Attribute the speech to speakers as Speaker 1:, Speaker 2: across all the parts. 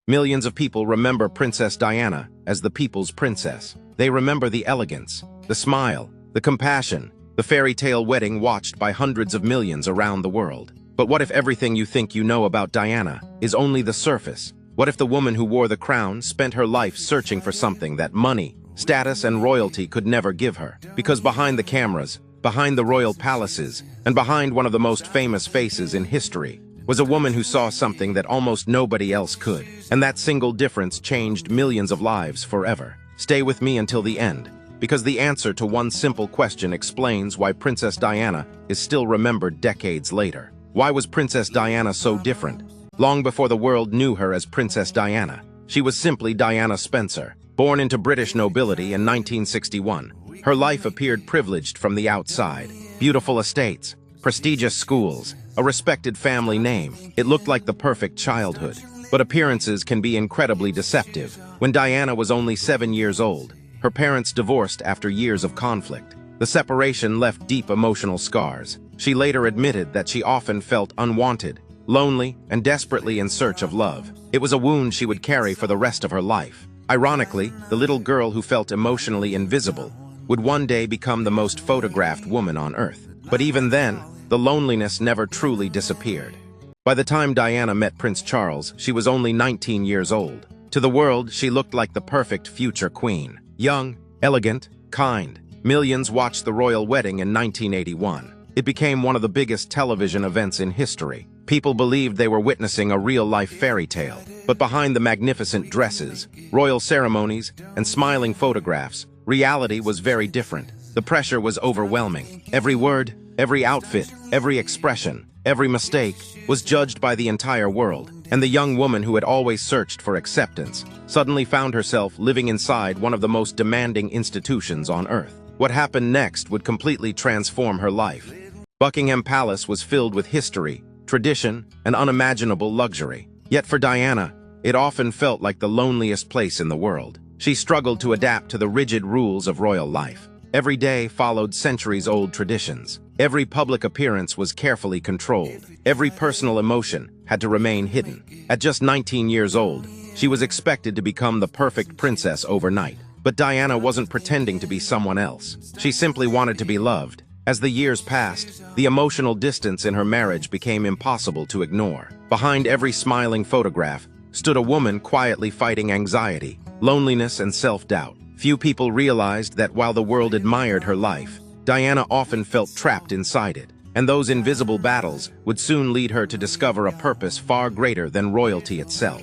Speaker 1: Millions of people remember Princess Diana as the people's princess. They remember the elegance, the smile, the compassion, the fairy tale wedding watched by hundreds of millions around the world. But what if everything you think you know about Diana is only the surface? What if the woman who wore the crown spent her life searching for something that money, status, and royalty could never give her? Because behind the cameras, behind the royal palaces, and behind one of the most famous faces in history, was a woman who saw something that almost nobody else could. And that single difference changed millions of lives forever. Stay with me until the end, because the answer to one simple question explains why Princess Diana is still remembered decades later. Why was Princess Diana so different? Long before the world knew her as Princess Diana, she was simply Diana Spencer. Born into British nobility in 1961, her life appeared privileged from the outside. Beautiful estates, prestigious schools, a respected family name. It looked like the perfect childhood. But appearances can be incredibly deceptive. When Diana was only 7 years old, her parents divorced after years of conflict. The separation left deep emotional scars. She later admitted that she often felt unwanted, lonely, and desperately in search of love. It was a wound she would carry for the rest of her life. Ironically, the little girl who felt emotionally invisible would one day become the most photographed woman on Earth. But even then, the loneliness never truly disappeared. By the time Diana met Prince Charles, she was only 19 years old. To the world, she looked like the perfect future queen. Young, elegant, kind. Millions watched the royal wedding in 1981. It became one of the biggest television events in history. People believed they were witnessing a real-life fairy tale. But behind the magnificent dresses, royal ceremonies, and smiling photographs, reality was very different. The pressure was overwhelming. Every word, every outfit, every expression, every mistake was judged by the entire world. And the young woman who had always searched for acceptance suddenly found herself living inside one of the most demanding institutions on Earth. What happened next would completely transform her life. Buckingham Palace was filled with history, tradition, and unimaginable luxury. Yet for Diana, it often felt like the loneliest place in the world. She struggled to adapt to the rigid rules of royal life. Every day followed centuries-old traditions. Every public appearance was carefully controlled. Every personal emotion had to remain hidden. At just 19 years old, she was expected to become the perfect princess overnight. But Diana wasn't pretending to be someone else. She simply wanted to be loved. As the years passed, the emotional distance in her marriage became impossible to ignore. Behind every smiling photograph stood a woman quietly fighting anxiety, loneliness, and self-doubt. Few people realized that while the world admired her life, Diana often felt trapped inside it. And those invisible battles would soon lead her to discover a purpose far greater than royalty itself.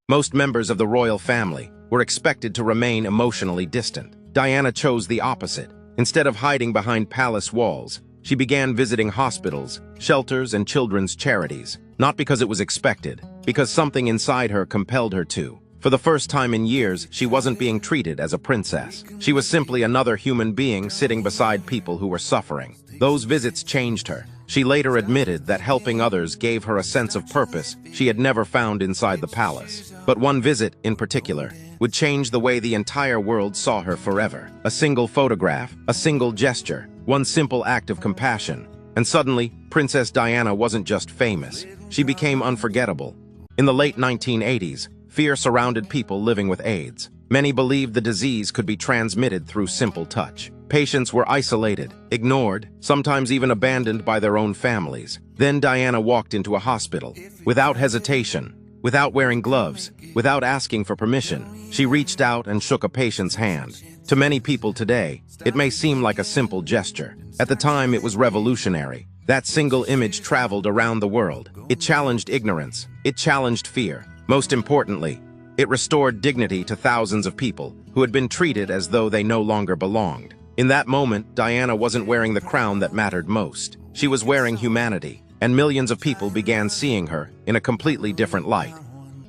Speaker 1: Most members of the royal family were expected to remain emotionally distant. Diana chose the opposite. Instead of hiding behind palace walls, she began visiting hospitals, shelters, and children's charities. Not because it was expected, because something inside her compelled her to. For the first time in years, she wasn't being treated as a princess. She was simply another human being sitting beside people who were suffering. Those visits changed her. She later admitted that helping others gave her a sense of purpose she had never found inside the palace. But one visit, in particular, would change the way the entire world saw her forever. A single photograph, a single gesture, one simple act of compassion. And suddenly, Princess Diana wasn't just famous. She became unforgettable. In the late 1980s, fear surrounded people living with AIDS. Many believed the disease could be transmitted through simple touch. Patients were isolated, ignored, sometimes even abandoned by their own families. Then Diana walked into a hospital. Without hesitation, without wearing gloves, without asking for permission, she reached out and shook a patient's hand. To many people today, it may seem like a simple gesture. At the time, it was revolutionary. That single image traveled around the world. It challenged ignorance. It challenged fear. Most importantly, it restored dignity to thousands of people who had been treated as though they no longer belonged. In that moment, Diana wasn't wearing the crown that mattered most. She was wearing humanity, and millions of people began seeing her in a completely different light.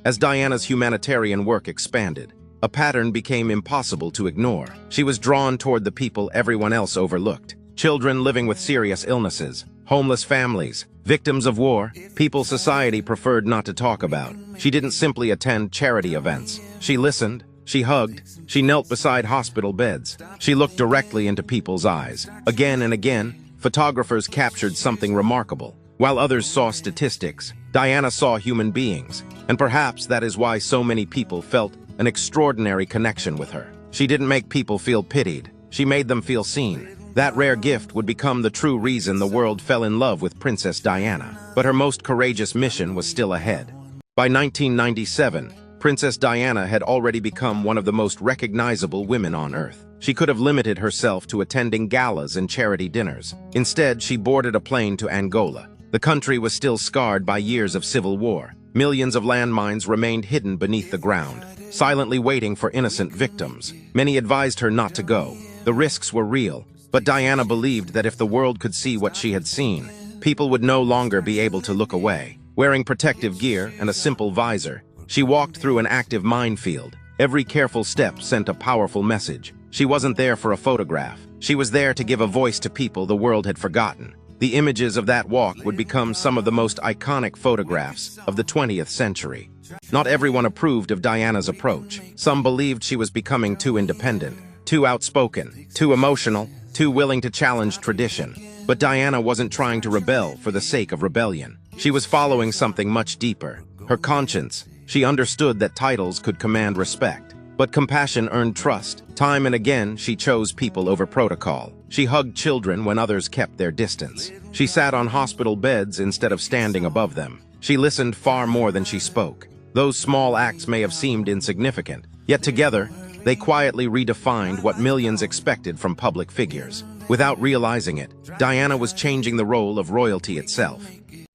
Speaker 1: As Diana's humanitarian work expanded, a pattern became impossible to ignore. She was drawn toward the people everyone else overlooked. Children living with serious illnesses, homeless families, victims of war, people society preferred not to talk about. She didn't simply attend charity events. She listened, she hugged, she knelt beside hospital beds. She looked directly into people's eyes. Again and again, photographers captured something remarkable. While others saw statistics, Diana saw human beings, and perhaps that is why so many people felt an extraordinary connection with her. She didn't make people feel pitied, she made them feel seen. That rare gift would become the true reason the world fell in love with Princess Diana. But her most courageous mission was still ahead. By 1997, Princess Diana had already become one of the most recognizable women on Earth. She could have limited herself to attending galas and charity dinners. Instead, she boarded a plane to Angola. The country was still scarred by years of civil war. Millions of landmines remained hidden beneath the ground, silently waiting for innocent victims. Many advised her not to go. The risks were real, but Diana believed that if the world could see what she had seen, people would no longer be able to look away. Wearing protective gear and a simple visor, she walked through an active minefield. Every careful step sent a powerful message. She wasn't there for a photograph. She was there to give a voice to people the world had forgotten. The images of that walk would become some of the most iconic photographs of the 20th century. Not everyone approved of Diana's approach. Some believed she was becoming too independent, too outspoken, too emotional, too willing to challenge tradition. But Diana wasn't trying to rebel for the sake of rebellion. She was following something much deeper. Her conscience. She understood that titles could command respect. But compassion earned trust. Time and again, she chose people over protocol. She hugged children when others kept their distance. She sat on hospital beds instead of standing above them. She listened far more than she spoke. Those small acts may have seemed insignificant, yet together, they quietly redefined what millions expected from public figures. Without realizing it, Diana was changing the role of royalty itself.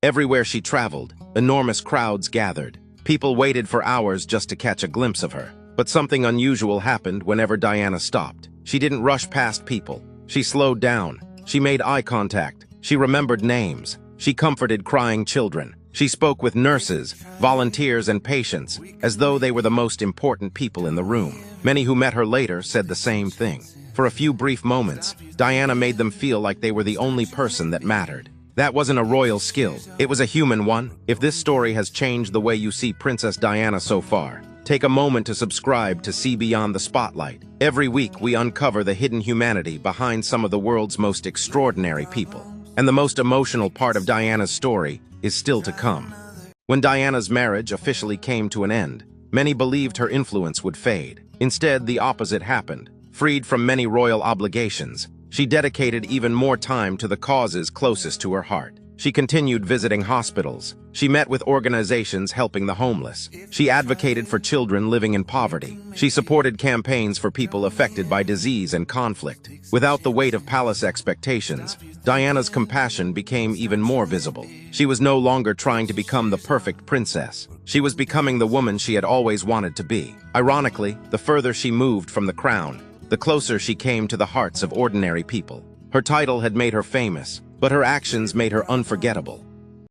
Speaker 1: Everywhere she traveled, enormous crowds gathered. People waited for hours just to catch a glimpse of her. But something unusual happened whenever Diana stopped. She didn't rush past people. She slowed down. She made eye contact. She remembered names. She comforted crying children. She spoke with nurses, volunteers, and patients, as though they were the most important people in the room. Many who met her later said the same thing. For a few brief moments, Diana made them feel like they were the only person that mattered. That wasn't a royal skill. It was a human one. If this story has changed the way you see Princess Diana so far, take a moment to subscribe to See Beyond the Spotlight. Every week, we uncover the hidden humanity behind some of the world's most extraordinary people. And the most emotional part of Diana's story is still to come. When Diana's marriage officially came to an end, many believed her influence would fade. Instead, the opposite happened. Freed from many royal obligations, she dedicated even more time to the causes closest to her heart. She continued visiting hospitals. She met with organizations helping the homeless. She advocated for children living in poverty. She supported campaigns for people affected by disease and conflict. Without the weight of palace expectations, Diana's compassion became even more visible. She was no longer trying to become the perfect princess. She was becoming the woman she had always wanted to be. Ironically, the further she moved from the crown, the closer she came to the hearts of ordinary people. Her title had made her famous, but her actions made her unforgettable.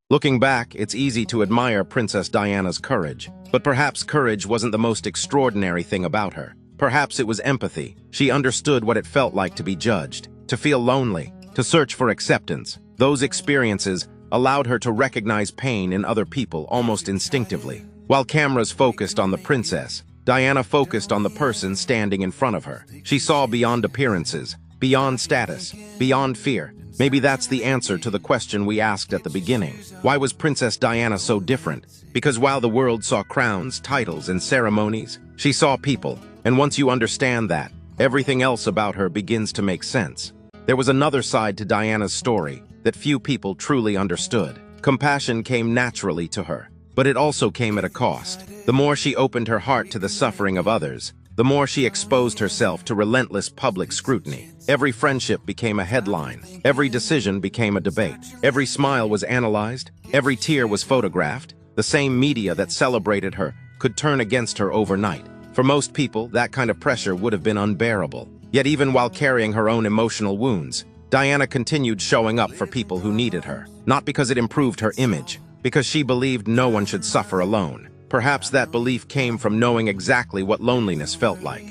Speaker 1: Looking back, it's easy to admire Princess Diana's courage, but perhaps courage wasn't the most extraordinary thing about her. Perhaps it was empathy. She understood what it felt like to be judged, to feel lonely, to search for acceptance. Those experiences allowed her to recognize pain in other people almost instinctively. While cameras focused on the princess, Diana focused on the person standing in front of her. She saw beyond appearances, beyond status, beyond fear. Maybe that's the answer to the question we asked at the beginning. Why was Princess Diana so different? Because while the world saw crowns, titles, and ceremonies, she saw people. And once you understand that, everything else about her begins to make sense. There was another side to Diana's story that few people truly understood. Compassion came naturally to her, but it also came at a cost. The more she opened her heart to the suffering of others, the more she exposed herself to relentless public scrutiny. Every friendship became a headline. Every decision became a debate. Every smile was analyzed. Every tear was photographed. The same media that celebrated her could turn against her overnight. For most people, that kind of pressure would have been unbearable. Yet even while carrying her own emotional wounds, Diana continued showing up for people who needed her. Not because it improved her image, because she believed no one should suffer alone. Perhaps that belief came from knowing exactly what loneliness felt like.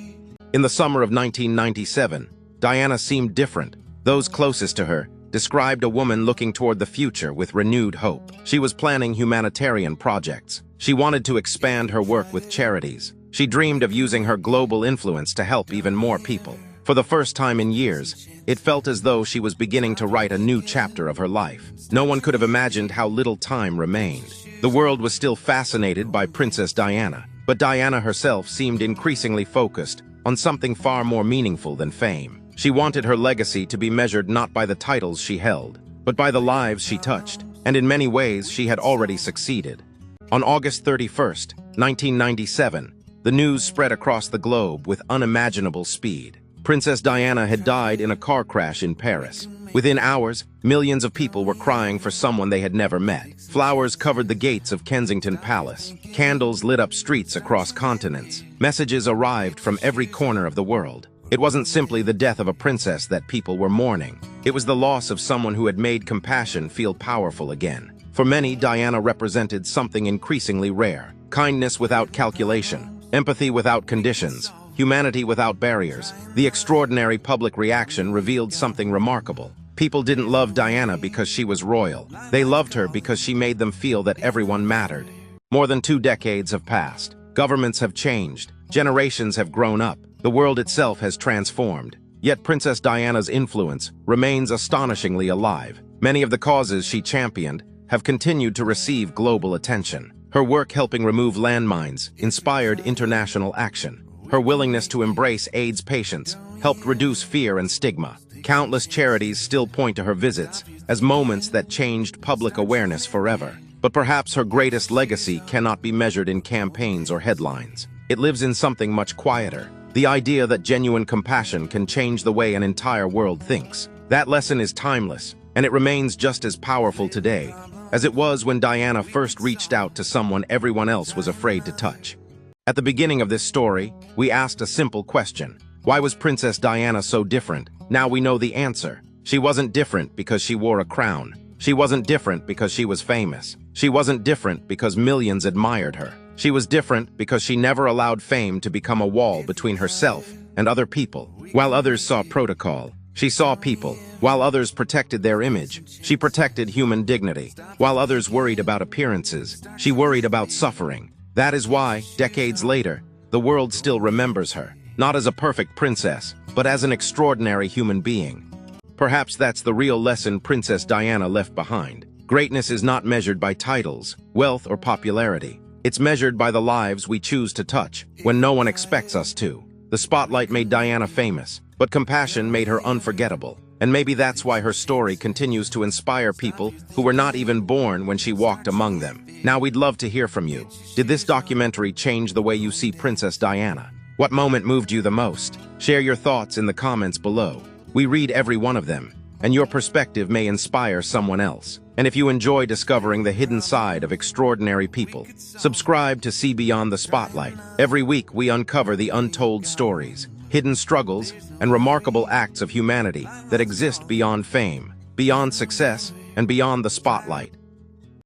Speaker 1: In the summer of 1997, Diana seemed different. Those closest to her described a woman looking toward the future with renewed hope. She was planning humanitarian projects. She wanted to expand her work with charities. She dreamed of using her global influence to help even more people. For the first time in years, it felt as though she was beginning to write a new chapter of her life. No one could have imagined how little time remained. The world was still fascinated by Princess Diana, but Diana herself seemed increasingly focused on something far more meaningful than fame. She wanted her legacy to be measured not by the titles she held, but by the lives she touched, and in many ways she had already succeeded. On August 31st, 1997, the news spread across the globe with unimaginable speed. Princess Diana had died in a car crash in Paris. Within hours, millions of people were crying for someone they had never met. Flowers covered the gates of Kensington Palace. Candles lit up streets across continents. Messages arrived from every corner of the world. It wasn't simply the death of a princess that people were mourning. It was the loss of someone who had made compassion feel powerful again. For many, Diana represented something increasingly rare. Kindness without calculation, empathy without conditions, humanity without barriers. The extraordinary public reaction revealed something remarkable. People didn't love Diana because she was royal. They loved her because she made them feel that everyone mattered. More than 2 decades have passed. Governments have changed. Generations have grown up. The world itself has transformed. Yet Princess Diana's influence remains astonishingly alive. Many of the causes she championed have continued to receive global attention. Her work helping remove landmines inspired international action. Her willingness to embrace AIDS patients helped reduce fear and stigma. Countless charities still point to her visits as moments that changed public awareness forever. But perhaps her greatest legacy cannot be measured in campaigns or headlines. It lives in something much quieter. The idea that genuine compassion can change the way an entire world thinks. That lesson is timeless, and it remains just as powerful today as it was when Diana first reached out to someone everyone else was afraid to touch. At the beginning of this story, we asked a simple question. Why was Princess Diana so different? Now we know the answer. She wasn't different because she wore a crown. She wasn't different because she was famous. She wasn't different because millions admired her. She was different because she never allowed fame to become a wall between herself and other people. While others saw protocol, she saw people. While others protected their image, she protected human dignity. While others worried about appearances, she worried about suffering. That is why, decades later, the world still remembers her, not as a perfect princess, but as an extraordinary human being. Perhaps that's the real lesson Princess Diana left behind. Greatness is not measured by titles, wealth, or popularity. It's measured by the lives we choose to touch, when no one expects us to. The spotlight made Diana famous, but compassion made her unforgettable. And maybe that's why her story continues to inspire people who were not even born when she walked among them. Now we'd love to hear from you. Did this documentary change the way you see Princess Diana? What moment moved you the most? Share your thoughts in the comments below. We read every one of them, and your perspective may inspire someone else. And if you enjoy discovering the hidden side of extraordinary people, subscribe to See Beyond the Spotlight. Every week we uncover the untold stories, hidden struggles, and remarkable acts of humanity that exist beyond fame, beyond success, and beyond the spotlight.